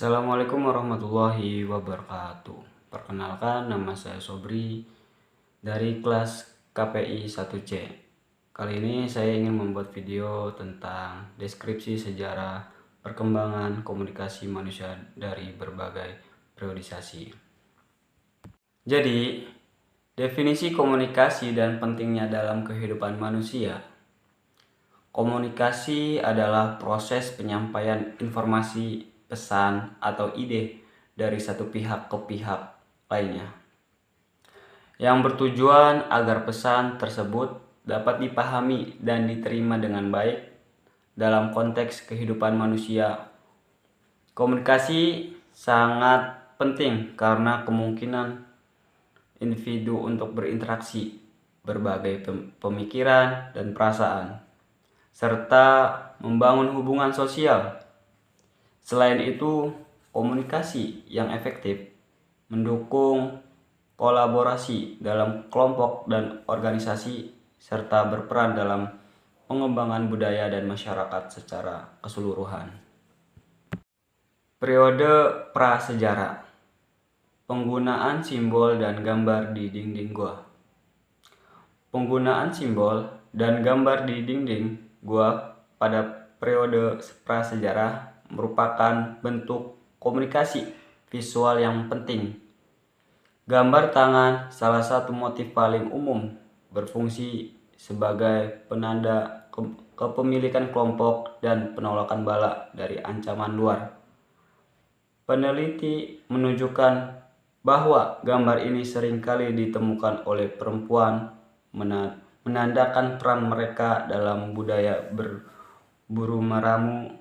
Assalamualaikum warahmatullahi wabarakatuh. Perkenalkan, nama saya Sobri dari kelas KPI 1C. Kali ini saya ingin membuat video tentang deskripsi sejarah perkembangan komunikasi manusia dari berbagai periodisasi. Jadi, definisi komunikasi dan pentingnya dalam kehidupan manusia. Komunikasi adalah proses penyampaian informasi, pesan, atau ide dari satu pihak ke pihak lainnya, yang bertujuan agar pesan tersebut dapat dipahami dan diterima dengan baik dalam konteks kehidupan manusia. Komunikasi sangat penting karena kemungkinan individu untuk berinteraksi, berbagai pemikiran dan perasaan, serta membangun hubungan sosial. Selain itu, komunikasi yang efektif mendukung kolaborasi dalam kelompok dan organisasi, serta berperan dalam pengembangan budaya dan masyarakat secara keseluruhan. Periode prasejarah. Penggunaan simbol dan gambar di dinding gua. Penggunaan simbol dan gambar di dinding gua pada periode prasejarah merupakan bentuk komunikasi visual yang penting. Gambar tangan, salah satu motif paling umum, berfungsi sebagai penanda kepemilikan kelompok dan penolakan bala dari ancaman luar. Peneliti menunjukkan bahwa gambar ini seringkali ditemukan oleh perempuan, menandakan peran mereka dalam budaya berburu meramu.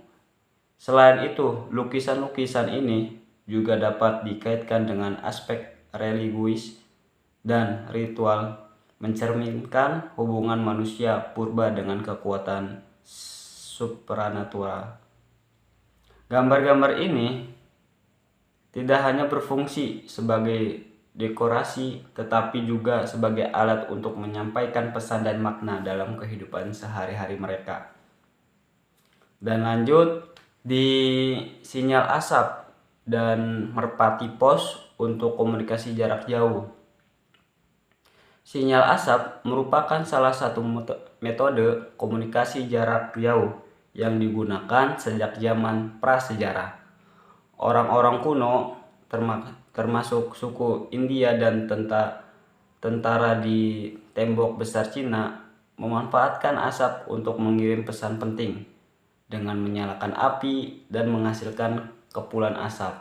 Selain itu, lukisan-lukisan ini juga dapat dikaitkan dengan aspek religius dan ritual, mencerminkan hubungan manusia purba dengan kekuatan supranatural. Gambar-gambar ini tidak hanya berfungsi sebagai dekorasi, tetapi juga sebagai alat untuk menyampaikan pesan dan makna dalam kehidupan sehari-hari mereka. Dan lanjut, di sinyal asap dan merpati pos untuk komunikasi jarak jauh. Sinyal asap merupakan salah satu metode komunikasi jarak jauh yang digunakan sejak zaman prasejarah. Orang-orang kuno, termasuk suku India dan tentara di tembok besar Cina, memanfaatkan asap untuk mengirim pesan penting dengan menyalakan api dan menghasilkan kepulan asap.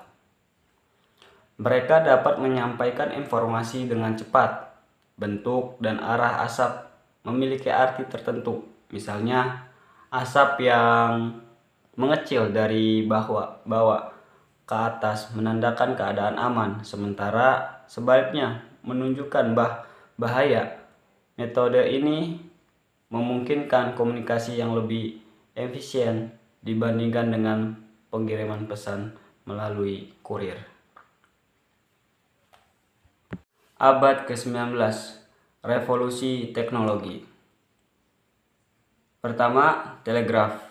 Mereka dapat menyampaikan informasi dengan cepat. Bentuk dan arah asap memiliki arti tertentu. Misalnya, asap yang mengecil dari bawah ke atas menandakan keadaan aman, sementara sebaliknya menunjukkan bahaya. Metode ini memungkinkan komunikasi yang lebih efisien dibandingkan dengan pengiriman pesan melalui kurir. Abad ke-19, revolusi teknologi. Pertama, telegraf.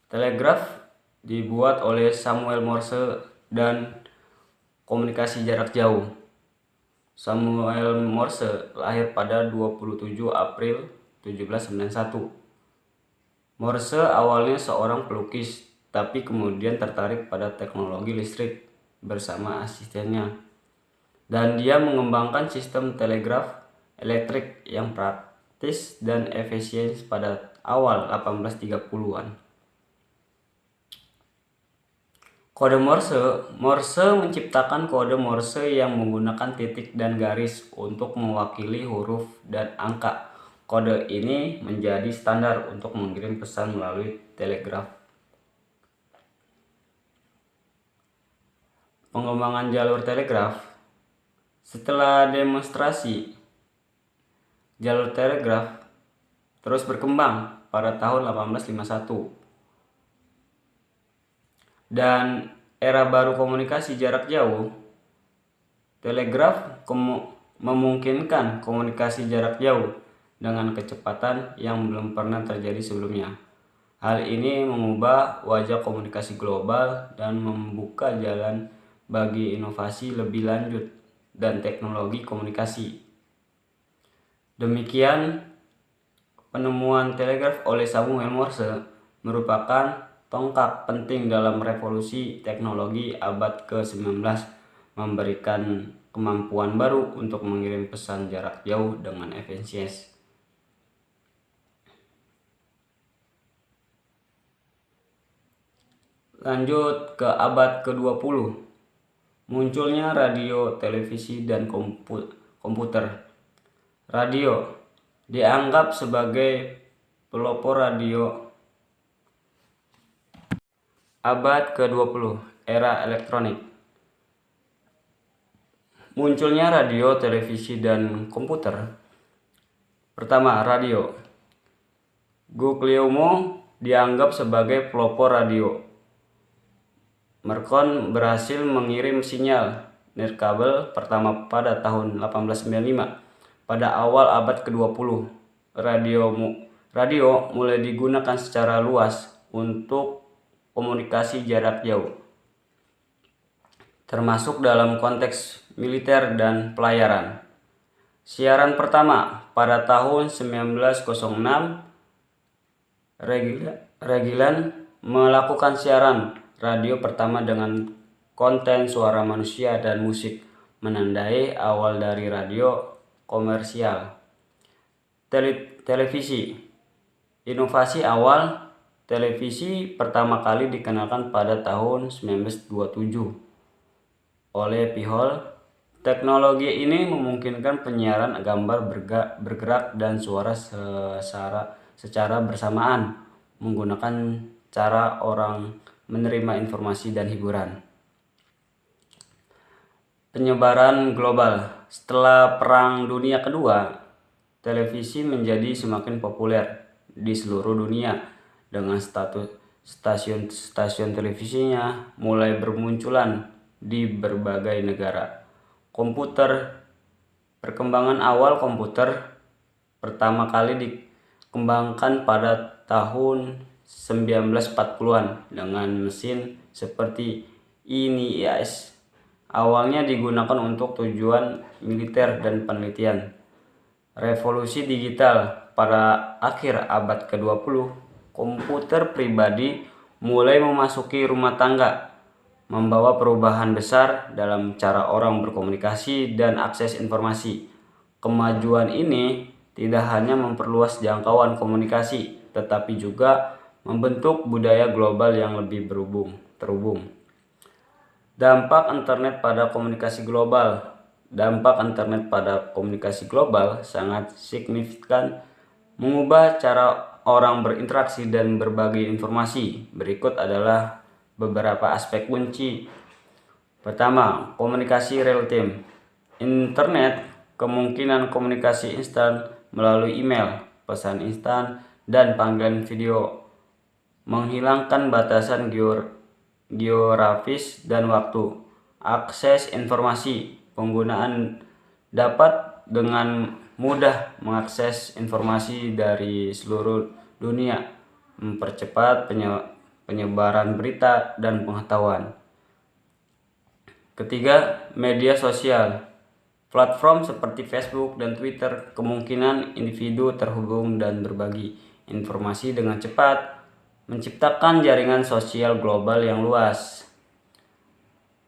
Telegraf dibuat oleh Samuel Morse dan komunikasi jarak jauh. Samuel Morse lahir pada 27 April 1791. Morse awalnya seorang pelukis, tapi kemudian tertarik pada teknologi listrik bersama asistennya. Dan dia mengembangkan sistem telegraf elektrik yang praktis dan efisien pada awal 1830-an. Kode Morse. Morse menciptakan kode Morse yang menggunakan titik dan garis untuk mewakili huruf dan angka. Kode ini menjadi standar untuk mengirim pesan melalui telegraf. Pengembangan jalur telegraf. Setelah demonstrasi, jalur telegraf terus berkembang pada tahun 1851. Dan era baru komunikasi jarak jauh, telegraf memungkinkan komunikasi jarak jauh dengan kecepatan yang belum pernah terjadi sebelumnya. Hal ini mengubah wajah komunikasi global dan membuka jalan bagi inovasi lebih lanjut dan teknologi komunikasi. Demikian, penemuan telegraf oleh Samuel Morse merupakan tonggak penting dalam revolusi teknologi abad ke-19, memberikan kemampuan baru untuk mengirim pesan jarak jauh dengan efisiensi. Lanjut ke abad ke-20, munculnya radio, televisi, dan komputer. Radio dianggap sebagai pelopor radio. Abad ke-20, era elektronik. Munculnya radio, televisi, dan komputer. Pertama, radio. Guglielmo dianggap sebagai pelopor radio. Marconi berhasil mengirim sinyal nirkabel pertama pada tahun 1895. Pada awal abad ke-20, radio mulai digunakan secara luas untuk komunikasi jarak jauh, termasuk dalam konteks militer dan pelayaran. Siaran pertama pada tahun 1906, Regilan melakukan siaran radio pertama dengan konten suara manusia dan musik, menandai awal dari radio komersial. Televisi. Inovasi awal televisi pertama kali dikenalkan pada tahun 1927 oleh Pihol. Teknologi ini memungkinkan penyiaran gambar bergerak dan suara secara bersamaan, menggunakan cara orang menerima informasi dan hiburan. Penyebaran global. Setelah Perang Dunia Kedua, televisi menjadi semakin populer di seluruh dunia dengan stasiun televisinya mulai bermunculan di berbagai negara. Komputer. Perkembangan awal komputer pertama kali dikembangkan pada tahun 1940-an dengan mesin seperti ENIAC. Awalnya digunakan untuk tujuan militer dan penelitian. Revolusi digital. Pada akhir abad ke-20, komputer pribadi mulai memasuki rumah tangga, membawa perubahan besar dalam cara orang berkomunikasi dan akses informasi. Kemajuan ini tidak hanya memperluas jangkauan komunikasi, tetapi juga membentuk budaya global yang lebih terhubung. Dampak internet pada komunikasi global. Dampak internet pada komunikasi global sangat signifikan, mengubah cara orang berinteraksi dan berbagi informasi. Berikut adalah beberapa aspek kunci. Pertama, komunikasi real time. Internet, kemungkinan komunikasi instan melalui email, pesan instan, dan panggilan video, menghilangkan batasan geografis dan waktu. Akses informasi. Penggunaan dapat dengan mudah mengakses informasi dari seluruh dunia, mempercepat penyebaran berita dan pengetahuan. Ketiga, media sosial. Platform seperti Facebook dan Twitter, kemungkinan individu terhubung dan berbagi informasi dengan cepat, menciptakan jaringan sosial global yang luas.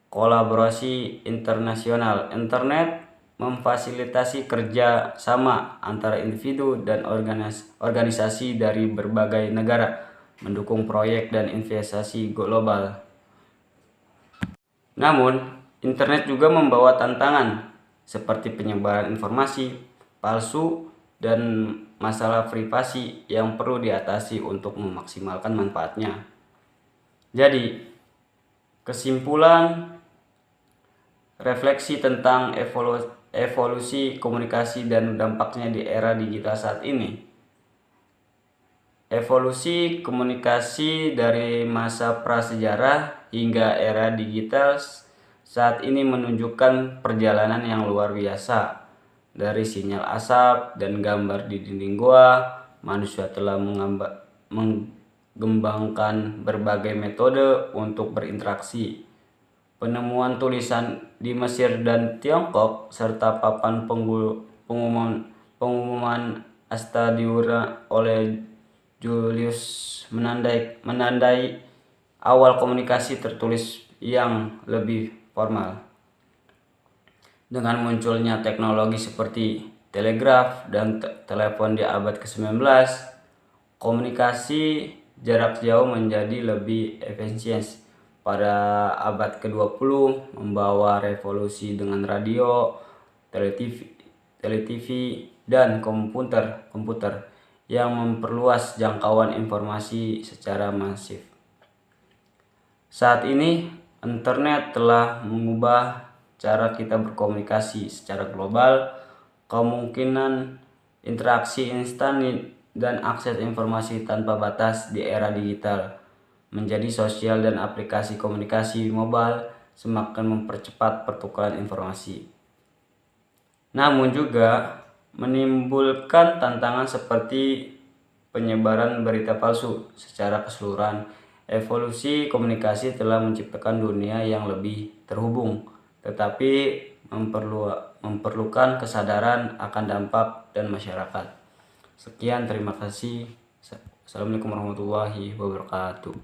Kolaborasi internasional. Internet memfasilitasi kerja sama antara individu dan organisasi dari berbagai negara, mendukung proyek dan investasi global. Namun, internet juga membawa tantangan seperti penyebaran informasi palsu dan masalah privasi yang perlu diatasi untuk memaksimalkan manfaatnya. Jadi, kesimpulan refleksi tentang evolusi komunikasi dan dampaknya di era digital saat ini. Evolusi komunikasi dari masa prasejarah hingga era digital saat ini menunjukkan perjalanan yang luar biasa. Dari sinyal asap dan gambar di dinding gua, manusia telah mengembangkan berbagai metode untuk berinteraksi. Penemuan tulisan di Mesir dan Tiongkok serta papan pengumuman Astadiura oleh Julius menandai awal komunikasi tertulis yang lebih formal. Dengan munculnya teknologi seperti telegraf dan telepon di abad ke-19, komunikasi jarak jauh menjadi lebih efisien. Pada abad ke-20 membawa revolusi dengan radio, TV, dan komputer yang memperluas jangkauan informasi secara masif. Saat ini, internet telah mengubah cara kita berkomunikasi secara global. Kemungkinan interaksi instan dan akses informasi tanpa batas di era digital menjadi sosial dan aplikasi komunikasi mobile semakin mempercepat pertukaran informasi. Namun juga menimbulkan tantangan seperti penyebaran berita palsu secara keseluruhan. Evolusi komunikasi telah menciptakan dunia yang lebih terhubung, tetapi memerlukan kesadaran akan dampak dan masyarakat. Sekian, terima kasih. Assalamualaikum warahmatullahi wabarakatuh.